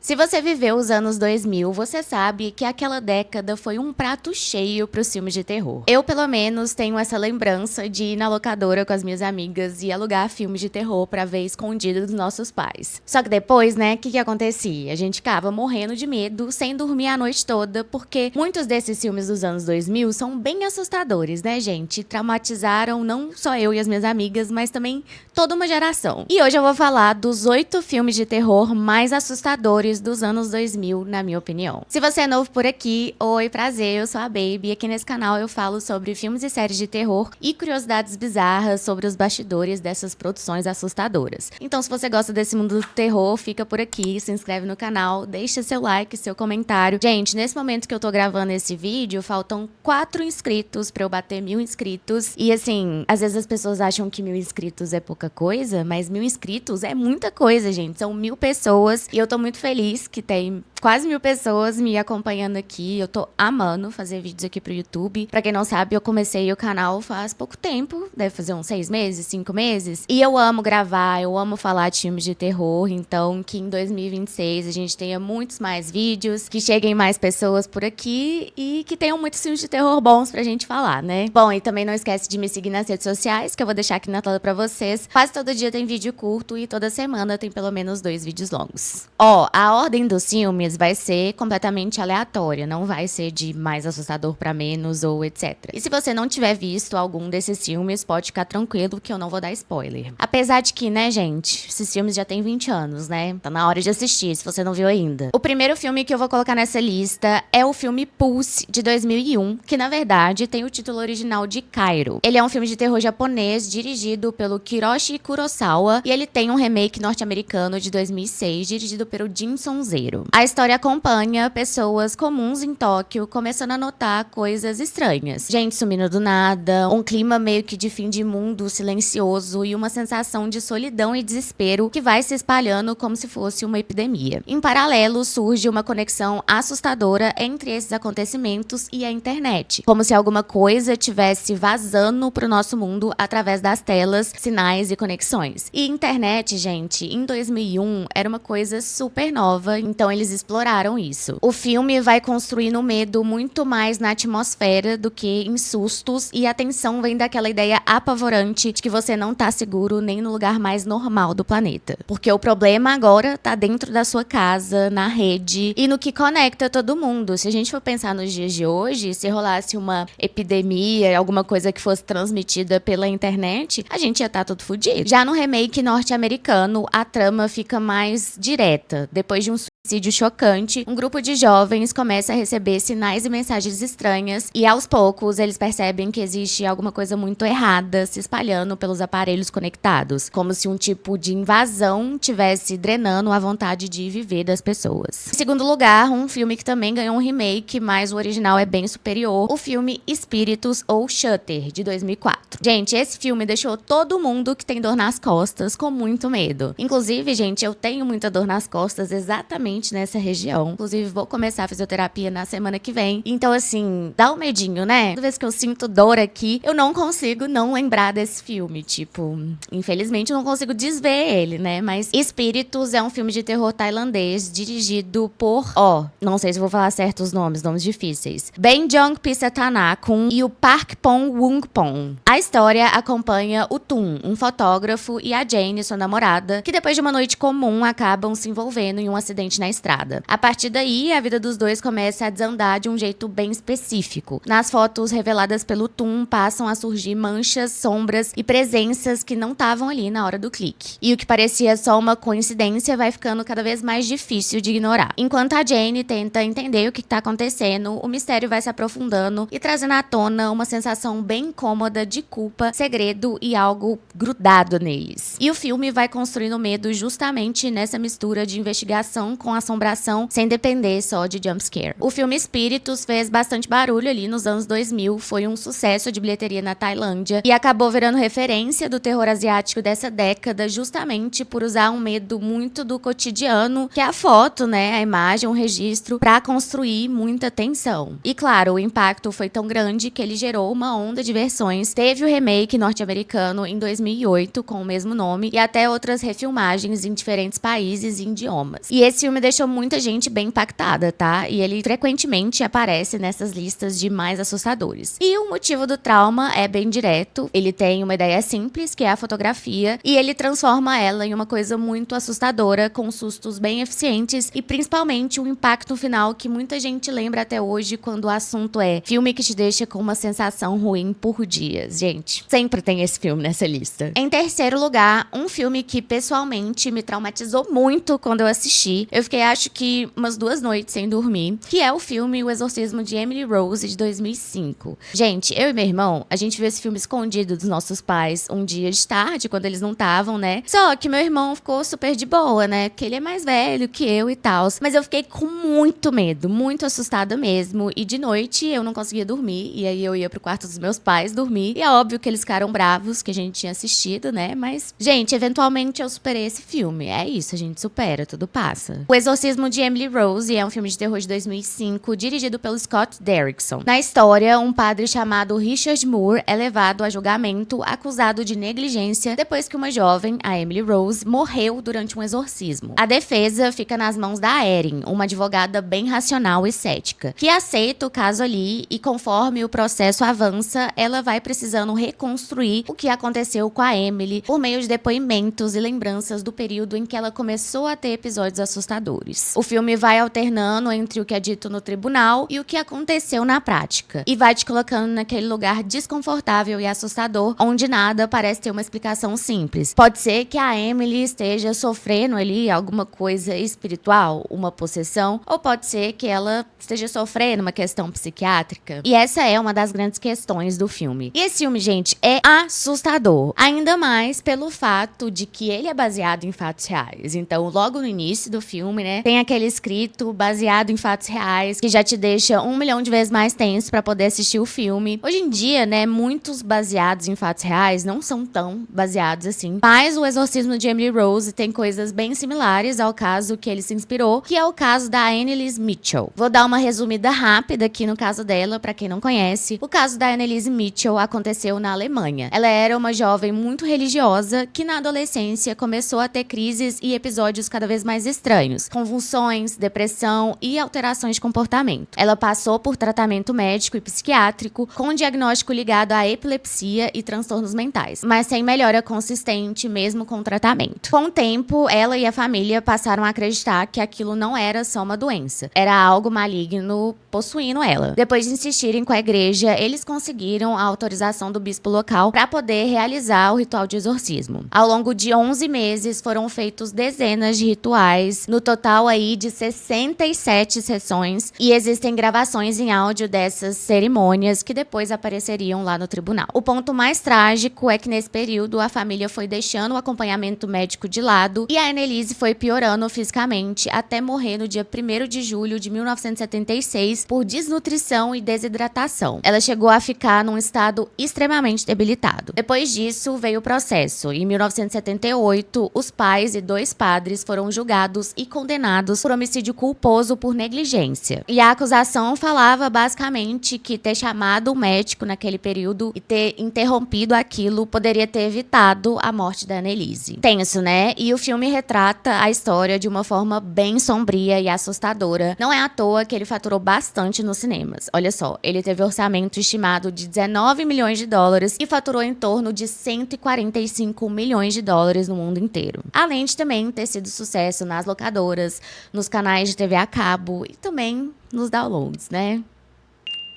Se você viveu os anos 2000, você sabe que aquela década foi um prato cheio para os filmes de terror. Eu, pelo menos, tenho essa lembrança de ir na locadora com as minhas amigas e alugar filmes de terror para ver escondido dos nossos pais. Só que depois, né, o que acontecia? A gente ficava morrendo de medo, sem dormir a noite toda, porque muitos desses filmes dos anos 2000 são bem assustadores, né, gente? Traumatizaram não só eu e as minhas amigas, mas também toda uma geração. E hoje eu vou falar dos 8 filmes de terror mais assustadores dos anos 2000, na minha opinião. Se você é novo por aqui, oi, prazer, eu sou a Baby. Aqui nesse canal eu falo sobre filmes e séries de terror e curiosidades bizarras sobre os bastidores dessas produções assustadoras. Então, se você gosta desse mundo do terror, fica por aqui, se inscreve no canal, deixa seu like, seu comentário. Gente, nesse momento que eu tô gravando esse vídeo, faltam 4 inscritos pra eu bater 1000 inscritos. E assim, às vezes as pessoas acham que 1000 inscritos é pouca coisa, mas 1000 inscritos é muita coisa, gente. São 1000 pessoas e eu tô muito feliz que tem quase 1000 pessoas me acompanhando aqui. Eu tô amando fazer vídeos aqui pro YouTube. Pra quem não sabe, eu comecei o canal faz pouco tempo. Deve fazer uns 6 meses, 5 meses. E eu amo gravar, eu amo falar de filmes de terror. Então, que em 2026 a gente tenha muitos mais vídeos, que cheguem mais pessoas por aqui e que tenham muitos filmes de terror bons pra gente falar, né? Bom, e também não esquece de me seguir nas redes sociais, que eu vou deixar aqui na tela pra vocês. Quase todo dia tem vídeo curto e toda semana tem pelo menos 2 vídeos longos. Ó, a ordem dos filmes vai ser completamente aleatória, não vai ser de mais assustador pra menos ou etc. E se você não tiver visto algum desses filmes, pode ficar tranquilo que eu não vou dar spoiler. Apesar de que, né, gente, esses filmes já têm 20 anos, né? Tá na hora de assistir, se você não viu ainda. O primeiro filme que eu vou colocar nessa lista é o filme Pulse, de 2001, que na verdade tem o título original de Kairo. Ele é um filme de terror japonês dirigido pelo Kiroshi Kurosawa e ele tem um remake norte-americano de 2006, dirigido pelo Jim Sonzero. A história acompanha pessoas comuns em Tóquio começando a notar coisas estranhas. Gente sumindo do nada, um clima meio que de fim de mundo silencioso e uma sensação de solidão e desespero que vai se espalhando como se fosse uma epidemia. Em paralelo, surge uma conexão assustadora entre esses acontecimentos e a internet, como se alguma coisa tivesse vazando pro nosso mundo através das telas, sinais e conexões. E internet, gente, em 2001 era uma coisa super nova, então eles exploraram isso. O filme vai construindo medo muito mais na atmosfera do que em sustos, e a tensão vem daquela ideia apavorante de que você não tá seguro nem no lugar mais normal do planeta. Porque o problema agora tá dentro da sua casa, na rede e no que conecta todo mundo. Se a gente for pensar nos dias de hoje, se rolasse uma epidemia, alguma coisa que fosse transmitida pela internet, a gente ia estar todo fudido. Já no remake norte-americano, a trama fica mais direta. Depois de um suicídio chocante, um grupo de jovens começa a receber sinais e mensagens estranhas e aos poucos eles percebem que existe alguma coisa muito errada se espalhando pelos aparelhos conectados, como se um tipo de invasão tivesse drenando a vontade de viver das pessoas. Em segundo lugar, um filme que também ganhou um remake, mas o original é bem superior, o filme Espíritos ou Shutter, de 2004. Gente, esse filme deixou todo mundo que tem dor nas costas com muito medo. Inclusive, gente, eu tenho muita dor nas costas exatamente nessa região. Inclusive, vou começar a fisioterapia na semana que vem. Então, assim, dá um medinho, né? Toda vez que eu sinto dor aqui, eu não consigo não lembrar desse filme. Tipo, infelizmente, eu não consigo desver ele, né? Mas Espíritos é um filme de terror tailandês dirigido por, não sei se eu vou falar certo os nomes difíceis. Benjong Pisatanakul e o Park Pong Wungpong. A história acompanha o Tum, um fotógrafo, e a Jane, sua namorada, que depois de uma noite comum acabam se envolvendo em um acidente na estrada. A partir daí, a vida dos dois começa a desandar de um jeito bem específico. Nas fotos reveladas pelo Tum, passam a surgir manchas, sombras e presenças que não estavam ali na hora do clique. E o que parecia só uma coincidência vai ficando cada vez mais difícil de ignorar. Enquanto a Jane tenta entender o que está acontecendo, o mistério vai se aprofundando e trazendo à tona uma sensação bem incômoda de culpa, segredo e algo grudado neles. E o filme vai construindo medo justamente nessa mistura de investigação com assombração, sem depender só de jumpscare. O filme Espíritos fez bastante barulho ali nos anos 2000, foi um sucesso de bilheteria na Tailândia e acabou virando referência do terror asiático dessa década, justamente por usar um medo muito do cotidiano, que é a foto, né, a imagem, o registro, para construir muita tensão. E claro, o impacto foi tão grande que ele gerou uma onda de versões. Teve o remake norte-americano em 2008 com o mesmo nome e até outras refilmagens em diferentes países e idiomas. E esse filme filme deixou muita gente bem impactada, tá? E ele frequentemente aparece nessas listas de mais assustadores. E o motivo do trauma é bem direto. Ele tem uma ideia simples, que é a fotografia, e ele transforma ela em uma coisa muito assustadora, com sustos bem eficientes e principalmente um impacto final que muita gente lembra até hoje quando o assunto é filme que te deixa com uma sensação ruim por dias. Gente, sempre tem esse filme nessa lista. Em terceiro lugar, um filme que pessoalmente me traumatizou muito quando eu assisti. Eu fiquei, acho que, umas 2 noites sem dormir, que é o filme O Exorcismo de Emily Rose, de 2005. Gente, eu e meu irmão, a gente viu esse filme escondido dos nossos pais um dia de tarde, quando eles não estavam, né? Só que meu irmão ficou super de boa, né? Porque ele é mais velho que eu e tal. Mas eu fiquei com muito medo, muito assustada mesmo. E de noite eu não conseguia dormir. E aí eu ia pro quarto dos meus pais dormir. E é óbvio que eles ficaram bravos que a gente tinha assistido, né? Mas, gente, eventualmente eu superei esse filme. É isso, a gente supera, tudo passa. O Exorcismo de Emily Rose é um filme de terror de 2005, dirigido pelo Scott Derrickson. Na história, um padre chamado Richard Moore é levado a julgamento acusado de negligência depois que uma jovem, a Emily Rose, morreu durante um exorcismo. A defesa fica nas mãos da Erin, uma advogada bem racional e cética, que aceita o caso ali e conforme o processo avança, ela vai precisando reconstruir o que aconteceu com a Emily por meio de depoimentos e lembranças do período em que ela começou a ter episódios assustadores. O filme vai alternando entre o que é dito no tribunal e o que aconteceu na prática, e vai te colocando naquele lugar desconfortável e assustador, onde nada parece ter uma explicação simples. Pode ser que a Emily esteja sofrendo ali alguma coisa espiritual, uma possessão, ou pode ser que ela esteja sofrendo uma questão psiquiátrica. E essa é uma das grandes questões do filme. E esse filme, gente, é assustador. Ainda mais pelo fato de que ele é baseado em fatos reais. Então, logo no início do filme, né, tem aquele escrito baseado em fatos reais, que já te deixa 1 milhão de vezes mais tenso pra poder assistir o filme. Hoje em dia, né, muitos baseados em fatos reais não são tão baseados assim. Mas o Exorcismo de Emily Rose tem coisas bem similares ao caso que ele se inspirou, que é o caso da Anneliese Mitchell. Vou dar uma resumida rápida aqui no caso dela, pra quem não conhece. O caso da Anneliese Mitchell aconteceu na Alemanha. Ela era uma jovem muito religiosa que na adolescência começou a ter crises e episódios cada vez mais estranhos, convulsões, depressão e alterações de comportamento. Ela passou por tratamento médico e psiquiátrico com um diagnóstico ligado à epilepsia e transtornos mentais, mas sem melhora consistente mesmo com o tratamento. Com o tempo, ela e a família passaram a acreditar que aquilo não era só uma doença, era algo maligno possuindo ela. Depois de insistirem com a igreja, eles conseguiram a autorização do bispo local para poder realizar o ritual de exorcismo. Ao longo de 11 meses foram feitos dezenas de rituais, no total aí de 67 sessões, e existem gravações em áudio dessas cerimônias que depois apareceriam lá no tribunal. O ponto mais trágico é que nesse período a família foi deixando o acompanhamento médico de lado e a Anneliese foi piorando fisicamente até morrer no dia 1º de julho de 1976 por desnutrição e desidratação. Ela chegou a ficar num estado extremamente debilitado. Depois disso veio o processo. Em 1978, os pais e 2 padres foram julgados e condenados por homicídio culposo por negligência. E a acusação falava basicamente que ter chamado o médico naquele período e ter interrompido aquilo poderia ter evitado a morte da Anneliese. Tenso, né? E o filme retrata a história de uma forma bem sombria e assustadora. Não é à toa que ele faturou bastante nos cinemas. Olha só, ele teve orçamento estimado de 19 milhões de dólares e faturou em torno de 145 milhões de dólares no mundo inteiro. Além de também ter sido sucesso nas locadoras, nos canais de TV a cabo e também nos downloads, né?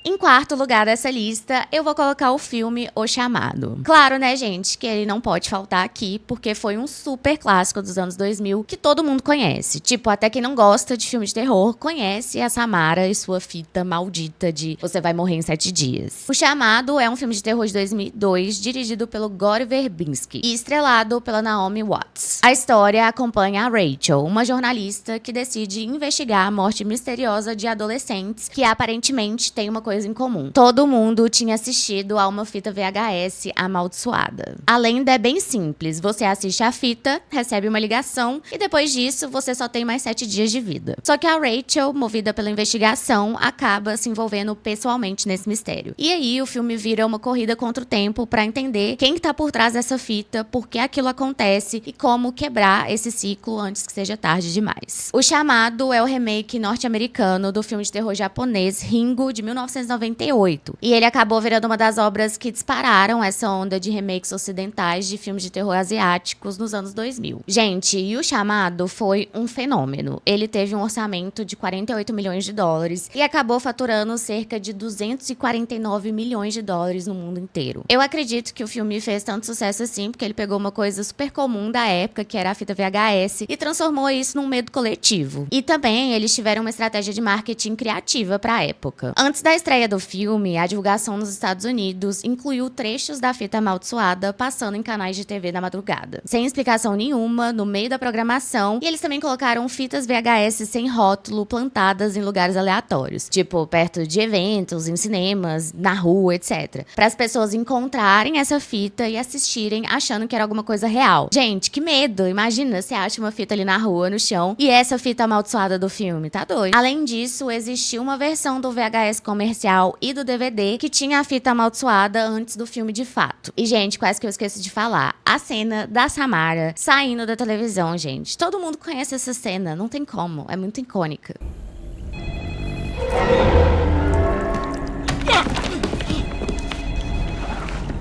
Em quarto lugar dessa lista, eu vou colocar o filme O Chamado. Claro, né, gente, que ele não pode faltar aqui, porque foi um super clássico dos anos 2000 que todo mundo conhece. Tipo, até quem não gosta de filme de terror conhece a Samara e sua fita maldita de Você Vai Morrer em 7 Dias. O Chamado é um filme de terror de 2002, dirigido pelo Gore Verbinski e estrelado pela Naomi Watts. A história acompanha a Rachel, uma jornalista que decide investigar a morte misteriosa de adolescentes que aparentemente tem uma coisa coisa em comum. Todo mundo tinha assistido a uma fita VHS amaldiçoada. A lenda é bem simples. Você assiste a fita, recebe uma ligação e depois disso você só tem mais 7 dias de vida. Só que a Rachel, movida pela investigação, acaba se envolvendo pessoalmente nesse mistério. E aí o filme vira uma corrida contra o tempo pra entender quem tá por trás dessa fita, por que aquilo acontece e como quebrar esse ciclo antes que seja tarde demais. O Chamado é o remake norte-americano do filme de terror japonês Ringo, de 1998. E ele acabou virando uma das obras que dispararam essa onda de remakes ocidentais de filmes de terror asiáticos nos anos 2000. Gente, e O Chamado foi um fenômeno. Ele teve um orçamento de 48 milhões de dólares e acabou faturando cerca de 249 milhões de dólares no mundo inteiro. Eu acredito que o filme fez tanto sucesso assim porque ele pegou uma coisa super comum da época, que era a fita VHS, e transformou isso num medo coletivo. E também eles tiveram uma estratégia de marketing criativa pra época. Antes da estreia do filme, a divulgação nos Estados Unidos incluiu trechos da fita amaldiçoada passando em canais de TV na madrugada. Sem explicação nenhuma, no meio da programação, e eles também colocaram fitas VHS sem rótulo plantadas em lugares aleatórios, tipo perto de eventos, em cinemas, na rua, etc. Para as pessoas encontrarem essa fita e assistirem achando que era alguma coisa real. Gente, que medo! Imagina, você acha uma fita ali na rua, no chão, e essa fita amaldiçoada do filme, tá doido? Além disso, existiu uma versão do VHS comercial e do DVD que tinha a fita amaldiçoada antes do filme de fato. E, gente, quase que eu esqueci de falar, a cena da Samara saindo da televisão, gente. Todo mundo conhece essa cena, não tem como, é muito icônica.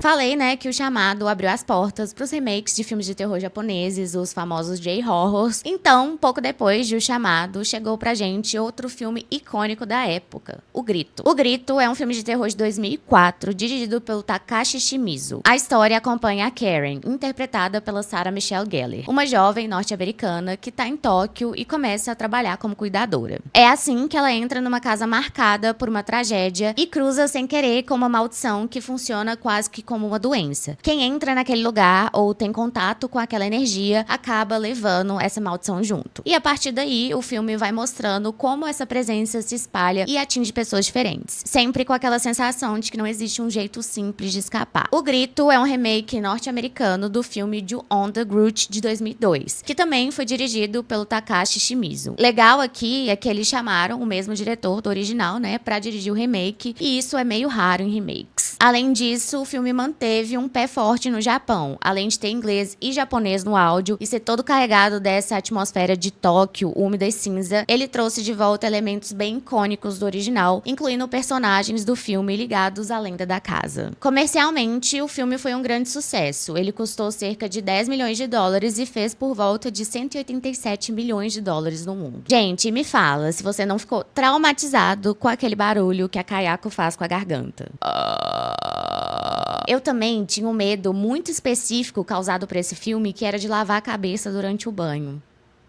Falei, né, que O Chamado abriu as portas pros remakes de filmes de terror japoneses, os famosos J-horrors. Então, pouco depois de O Chamado, chegou pra gente outro filme icônico da época, O Grito. O Grito é um filme de terror de 2004, dirigido pelo Takashi Shimizu. A história acompanha a Karen, interpretada pela Sarah Michelle Gellar, uma jovem norte-americana que tá em Tóquio e começa a trabalhar como cuidadora. É assim que ela entra numa casa marcada por uma tragédia e cruza sem querer com uma maldição que funciona quase que como uma doença. Quem entra naquele lugar ou tem contato com aquela energia acaba levando essa maldição junto. E a partir daí, o filme vai mostrando como essa presença se espalha e atinge pessoas diferentes, sempre com aquela sensação de que não existe um jeito simples de escapar. O Grito é um remake norte-americano do filme Ju-On the Grudge de 2002, que também foi dirigido pelo Takashi Shimizu. Legal aqui é que eles chamaram o mesmo diretor do original, né, pra dirigir o remake, e isso é meio raro em remakes. Além disso, o filme manteve um pé forte no Japão, além de ter inglês e japonês no áudio e ser todo carregado dessa atmosfera de Tóquio, úmida e cinza. Ele trouxe de volta elementos bem icônicos do original, incluindo personagens do filme ligados à lenda da casa. Comercialmente, o filme foi um grande sucesso. Ele custou cerca de 10 milhões de dólares e fez por volta de 187 milhões de dólares no mundo. Gente, me fala se você não ficou traumatizado com aquele barulho que a Kayako faz com a garganta. Eu também tinha um medo muito específico causado por esse filme, que era de lavar a cabeça durante o banho.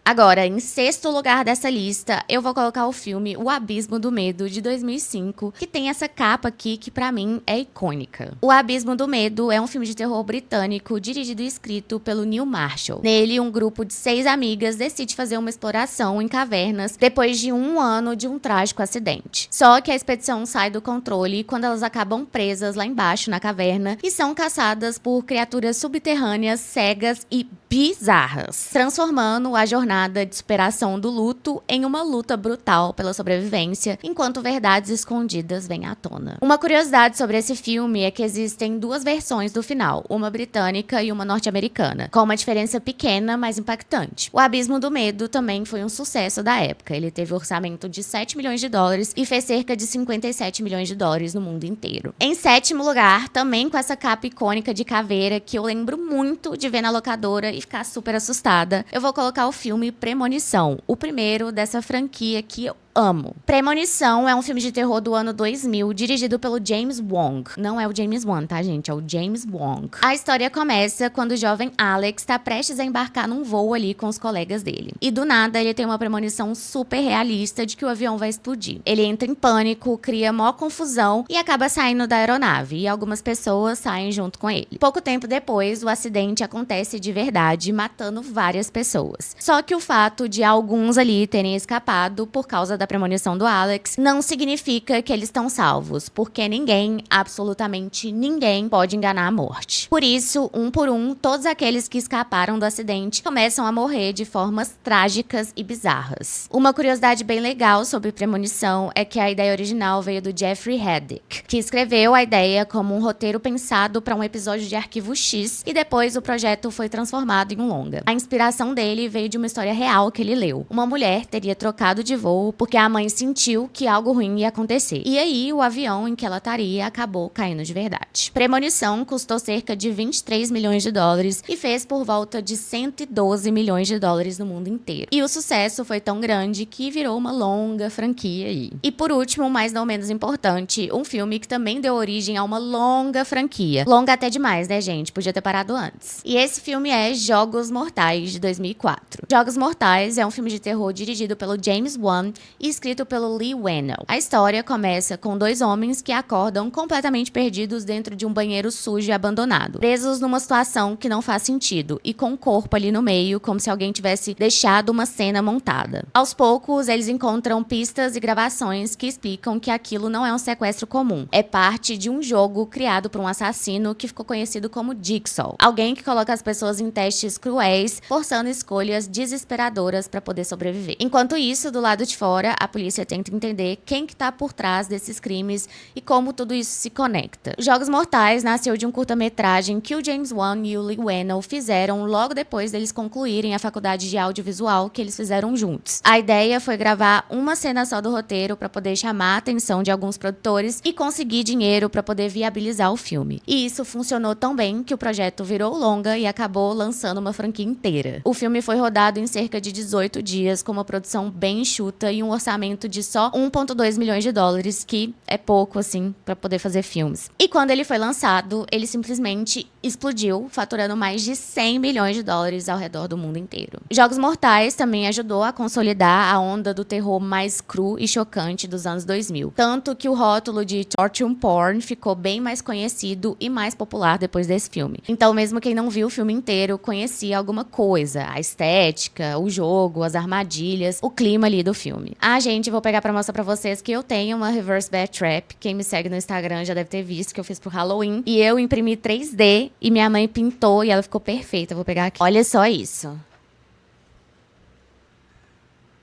Agora, em sexto lugar dessa lista, eu vou colocar o filme O Abismo do Medo, de 2005, que tem essa capa aqui que pra mim é icônica. O Abismo do Medo é um filme de terror britânico dirigido e escrito pelo Neil Marshall. Nele, um grupo de 6 amigas decide fazer uma exploração em cavernas depois de um ano de um trágico acidente. Só que a expedição sai do controle quando elas acabam presas lá embaixo na caverna e são caçadas por criaturas subterrâneas, cegas e bizarras, transformando a jornada de superação do luto em uma luta brutal pela sobrevivência, enquanto verdades escondidas vêm à tona. Uma curiosidade sobre esse filme é que existem 2 versões do final, uma britânica e uma norte-americana, com uma diferença pequena, mas impactante. O Abismo do Medo também foi um sucesso da época. Ele teve orçamento de 7 milhões de dólares e fez cerca de 57 milhões de dólares no mundo inteiro. Em sétimo lugar, também com essa capa icônica de caveira que eu lembro muito de ver na locadora e ficar super assustada, eu vou colocar o filme Premonição, o primeiro dessa franquia que eu amo. Premonição é um filme de terror do ano 2000, dirigido pelo James Wong. Não é o James Wan, tá, gente? É o James Wong. A história começa quando o jovem Alex tá prestes a embarcar num voo ali com os colegas dele. E do nada, ele tem uma premonição super realista de que o avião vai explodir. Ele entra em pânico, cria maior confusão e acaba saindo da aeronave. E algumas pessoas saem junto com ele. Pouco tempo depois, o acidente acontece de verdade, matando várias pessoas. Só que o fato de alguns ali terem escapado por causa da premonição do Alex, não significa que eles estão salvos, porque ninguém, absolutamente ninguém, pode enganar a morte. Por isso, um por um, todos aqueles que escaparam do acidente começam a morrer de formas trágicas e bizarras. Uma curiosidade bem legal sobre premonição é que a ideia original veio do Jeffrey Haddick, que escreveu a ideia como um roteiro pensado para um episódio de Arquivo X e depois o projeto foi transformado em um longa. A inspiração dele veio de uma história real que ele leu. Uma mulher teria trocado de voo porque a mãe sentiu que algo ruim ia acontecer. E aí, o avião em que ela estaria acabou caindo de verdade. Premonição custou cerca de 23 milhões de dólares e fez por volta de 112 milhões de dólares no mundo inteiro. E o sucesso foi tão grande que virou uma longa franquia aí. E por último, mas não menos importante, um filme que também deu origem a uma longa franquia. Longa até demais, né, gente? Podia ter parado antes. E esse filme é Jogos Mortais, de 2004. Jogos Mortais é um filme de terror dirigido pelo James Wan e escrito pelo Leigh Whannell. A história começa com dois homens que acordam completamente perdidos dentro de um banheiro sujo e abandonado, presos numa situação que não faz sentido e com um corpo ali no meio, como se alguém tivesse deixado uma cena montada. Aos poucos, eles encontram pistas e gravações que explicam que aquilo não é um sequestro comum, é parte de um jogo criado por um assassino que ficou conhecido como Jigsaw, alguém que coloca as pessoas em testes cruéis, forçando escolhas desesperadoras para poder sobreviver. Enquanto isso, do lado de fora, a polícia tenta entender quem que tá por trás desses crimes e como tudo isso se conecta. Jogos Mortais nasceu de um curta-metragem que o James Wan e o Leigh Whannell fizeram logo depois deles concluírem a faculdade de audiovisual que eles fizeram juntos. A ideia foi gravar uma cena só do roteiro para poder chamar a atenção de alguns produtores e conseguir dinheiro para poder viabilizar o filme. E isso funcionou tão bem que o projeto virou longa e acabou lançando uma franquia inteira. O filme foi rodado em cerca de 18 dias, com uma produção bem enxuta e um orçamento de só 1,2 milhões de dólares, que é pouco, assim, para poder fazer filmes. E quando ele foi lançado, ele simplesmente explodiu, faturando mais de 100 milhões de dólares ao redor do mundo inteiro. Jogos Mortais também ajudou a consolidar a onda do terror mais cru e chocante dos anos 2000. Tanto que o rótulo de torture porn ficou bem mais conhecido e mais popular depois desse filme. Então, mesmo quem não viu o filme inteiro, conhecia alguma coisa. A estética, o jogo, as armadilhas, o clima ali do filme. Ah, gente, vou pegar pra mostrar pra vocês que eu tenho uma Reverse Bear Trap. Quem me segue no Instagram já deve ter visto que eu fiz pro Halloween. E eu imprimi 3D e minha mãe pintou e ela ficou perfeita. Vou pegar aqui. Olha só isso.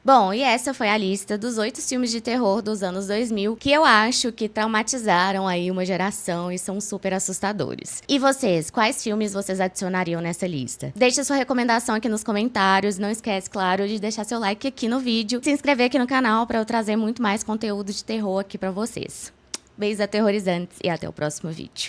Bom, e essa foi a lista dos 8 filmes de terror dos anos 2000 que eu acho que traumatizaram aí uma geração e são super assustadores. E vocês, quais filmes vocês adicionariam nessa lista? Deixe sua recomendação aqui nos comentários, não esquece, claro, de deixar seu like aqui no vídeo, se inscrever aqui no canal para eu trazer muito mais conteúdo de terror aqui para vocês. Beijos aterrorizantes e até o próximo vídeo.